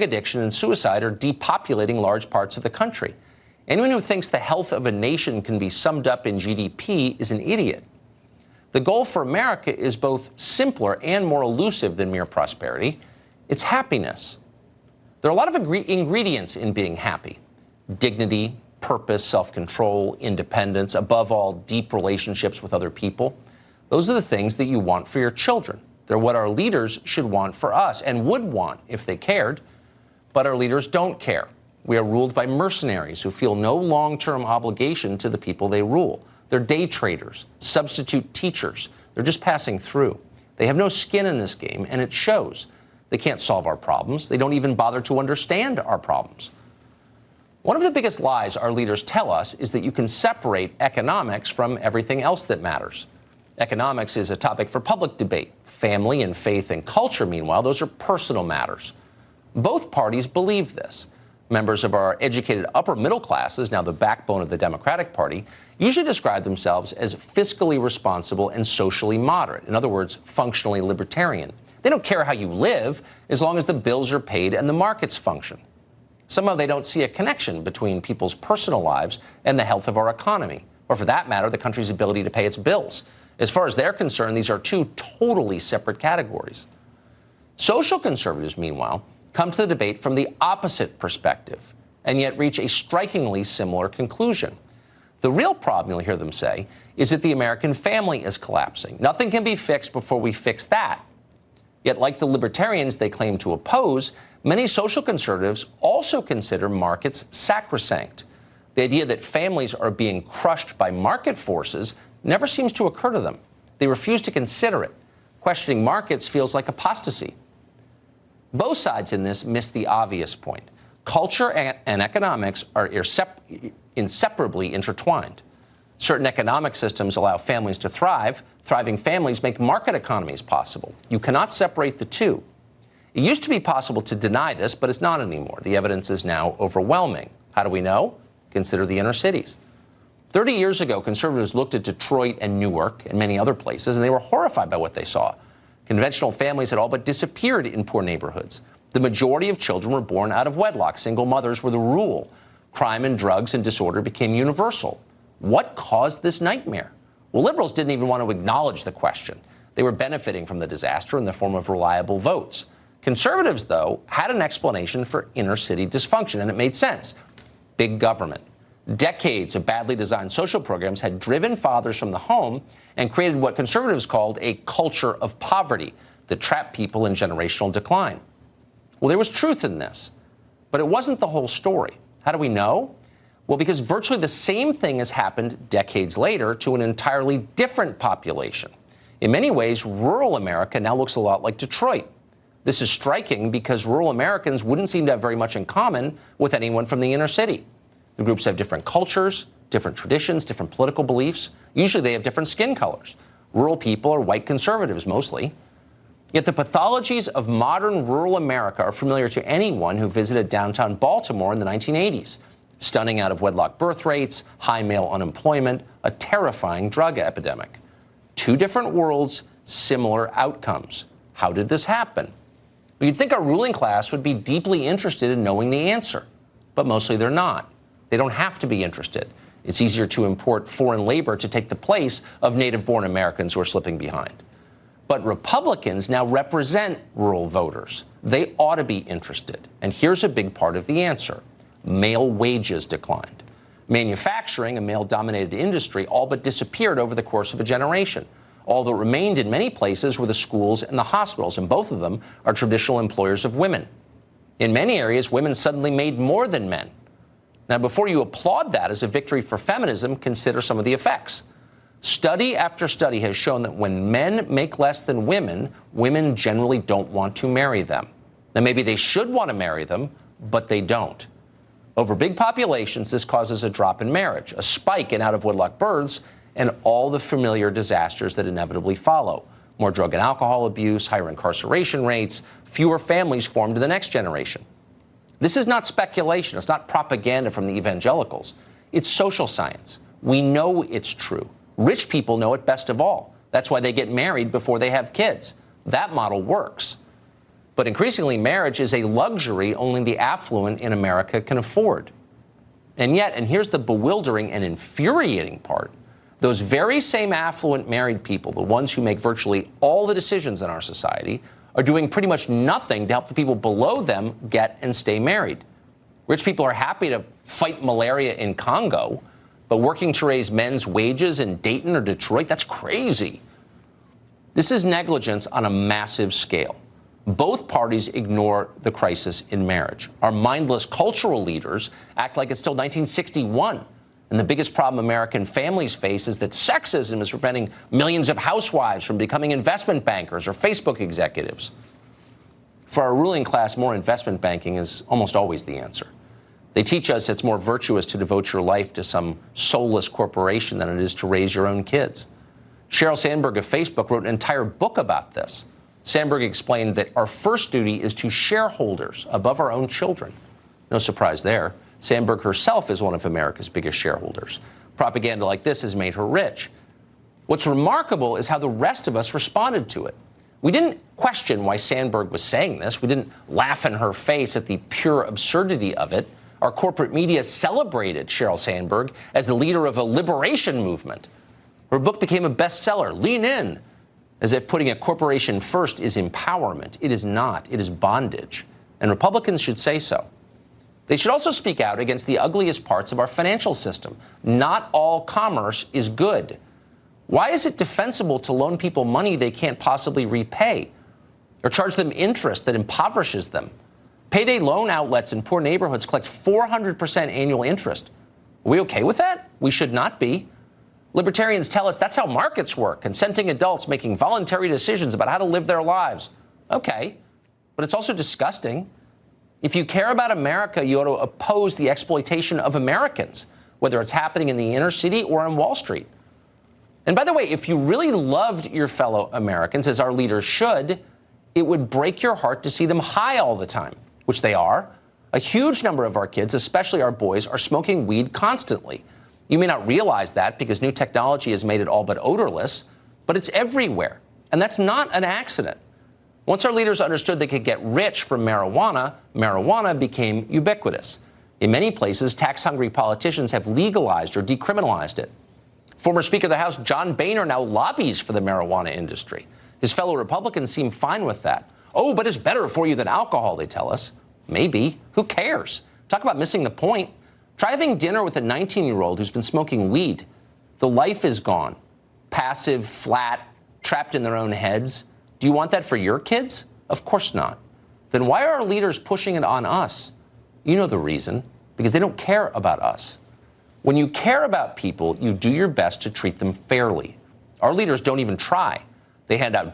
addiction and suicide are depopulating large parts of the country. Anyone who thinks the health of a nation can be summed up in GDP is an idiot. The goal for America is both simpler and more elusive than mere prosperity. It's happiness. There are a lot of ingredients in being happy: dignity, purpose, self-control, independence, above all, deep relationships with other people. Those are the things that you want for your children. They're what our leaders should want for us and would want if they cared. But our leaders don't care. We are ruled by mercenaries who feel no long-term obligation to the people they rule. They're day traders, substitute teachers. They're just passing through. They have no skin in this game, and it shows. They can't solve our problems. They don't even bother to understand our problems. One of the biggest lies our leaders tell us is that you can separate economics from everything else that matters. Economics is a topic for public debate. Family and faith and culture, meanwhile, those are personal matters. Both parties believe this. Members of our educated upper middle classes, now the backbone of the Democratic Party, usually describe themselves as fiscally responsible and socially moderate. In other words, functionally libertarian. They don't care how you live as long as the bills are paid and the markets function. Somehow they don't see a connection between people's personal lives and the health of our economy, or for that matter, the country's ability to pay its bills. As far as they're concerned, these are two totally separate categories. Social conservatives, meanwhile, come to the debate from the opposite perspective, and yet reach a strikingly similar conclusion. The real problem, you'll hear them say, is that the American family is collapsing. Nothing can be fixed before we fix that. Yet, like the libertarians they claim to oppose, many social conservatives also consider markets sacrosanct. The idea that families are being crushed by market forces never seems to occur to them. They refuse to consider it. Questioning markets feels like apostasy. Both sides in this miss the obvious point. Culture and economics are inseparably intertwined. Certain economic systems allow families to thrive. Thriving families make market economies possible. You cannot separate the two. It used to be possible to deny this, but it's not anymore. The evidence is now overwhelming. How do we know? Consider the inner cities. 30 years ago, conservatives looked at Detroit and Newark and many other places, and they were horrified by what they saw. Conventional families had all but disappeared in poor neighborhoods. The majority of children were born out of wedlock. Single mothers were the rule. Crime and drugs and disorder became universal. What caused this nightmare? Well, liberals didn't even want to acknowledge the question. They were benefiting from the disaster in the form of reliable votes. Conservatives, though, had an explanation for inner city dysfunction, and it made sense. Big government. Decades of badly designed social programs had driven fathers from the home and created what conservatives called a culture of poverty that trapped people in generational decline. Well, there was truth in this, but it wasn't the whole story. How do we know? Well, because virtually the same thing has happened decades later to an entirely different population. In many ways, rural America now looks a lot like Detroit. This is striking because rural Americans wouldn't seem to have very much in common with anyone from the inner city. The groups have different cultures, different traditions, different political beliefs. Usually they have different skin colors. Rural people are white conservatives mostly. Yet the pathologies of modern rural America are familiar to anyone who visited downtown Baltimore in the 1980s. Stunning out-of-wedlock birth rates, high male unemployment, a terrifying drug epidemic. Two different worlds, similar outcomes. How did this happen? Well, you'd think our ruling class would be deeply interested in knowing the answer, but mostly they're not. They don't have to be interested. It's easier to import foreign labor to take the place of native-born Americans who are slipping behind. But Republicans now represent rural voters. They ought to be interested. And here's a big part of the answer. Male wages declined. Manufacturing, a male-dominated industry, all but disappeared over the course of a generation. All that remained in many places were the schools and the hospitals, and both of them are traditional employers of women. In many areas, women suddenly made more than men. Now, before you applaud that as a victory for feminism, consider some of the effects. Study after study has shown that when men make less than women, women generally don't want to marry them. Now, maybe they should want to marry them, but they don't. Over big populations, this causes a drop in marriage, a spike in out-of-wedlock births, and all the familiar disasters that inevitably follow. More drug and alcohol abuse, higher incarceration rates, fewer families formed in the next generation. This is not speculation. It's not propaganda from the evangelicals. It's social science. We know it's true. Rich people know it best of all. That's why they get married before they have kids. That model works. But increasingly, marriage is a luxury only the affluent in America can afford. And yet, and here's the bewildering and infuriating part, those very same affluent married people, the ones who make virtually all the decisions in our society, are doing pretty much nothing to help the people below them get and stay married. Rich people are happy to fight malaria in Congo, but working to raise men's wages in Dayton or Detroit, that's crazy. This is negligence on a massive scale. Both parties ignore the crisis in marriage. Our mindless cultural leaders act like it's still 1961. And the biggest problem American families face is that sexism is preventing millions of housewives from becoming investment bankers or Facebook executives. For our ruling class, more investment banking is almost always the answer. They teach us it's more virtuous to devote your life to some soulless corporation than it is to raise your own kids. Sheryl Sandberg of Facebook wrote an entire book about this. Sandberg explained that our first duty is to shareholders above our own children. No surprise there. Sandberg herself is one of America's biggest shareholders. Propaganda like this has made her rich. What's remarkable is how the rest of us responded to it. We didn't question why Sandberg was saying this. We didn't laugh in her face at the pure absurdity of it. Our corporate media celebrated Sheryl Sandberg as the leader of a liberation movement. Her book became a bestseller, Lean In, as if putting a corporation first is empowerment. It is not. It is bondage. And Republicans should say so. They should also speak out against the ugliest parts of our financial system. Not all commerce is good. Why is it defensible to loan people money they can't possibly repay, or charge them interest that impoverishes them? Payday loan outlets in poor neighborhoods collect 400% annual interest. Are we okay with that? We should not be. Libertarians tell us that's how markets work, consenting adults making voluntary decisions about how to live their lives. Okay, but it's also disgusting. If you care about America, you ought to oppose the exploitation of Americans, whether it's happening in the inner city or on Wall Street. And by the way, if you really loved your fellow Americans, as our leaders should, it would break your heart to see them high all the time, which they are. A huge number of our kids, especially our boys, are smoking weed constantly. You may not realize that because new technology has made it all but odorless, but it's everywhere. And that's not an accident. Once our leaders understood they could get rich from marijuana, marijuana became ubiquitous. In many places, tax-hungry politicians have legalized or decriminalized it. Former Speaker of the House John Boehner now lobbies for the marijuana industry. His fellow Republicans seem fine with that. Oh, but it's better for you than alcohol, they tell us. Maybe. Who cares? Talk about missing the point. Try having dinner with a 19-year-old who's been smoking weed. The life is gone. Passive, flat, trapped in their own heads. Do you want that for your kids? Of course not. Then why are our leaders pushing it on us? You know the reason. Because they don't care about us. When you care about people, you do your best to treat them fairly. Our leaders don't even try. They hand out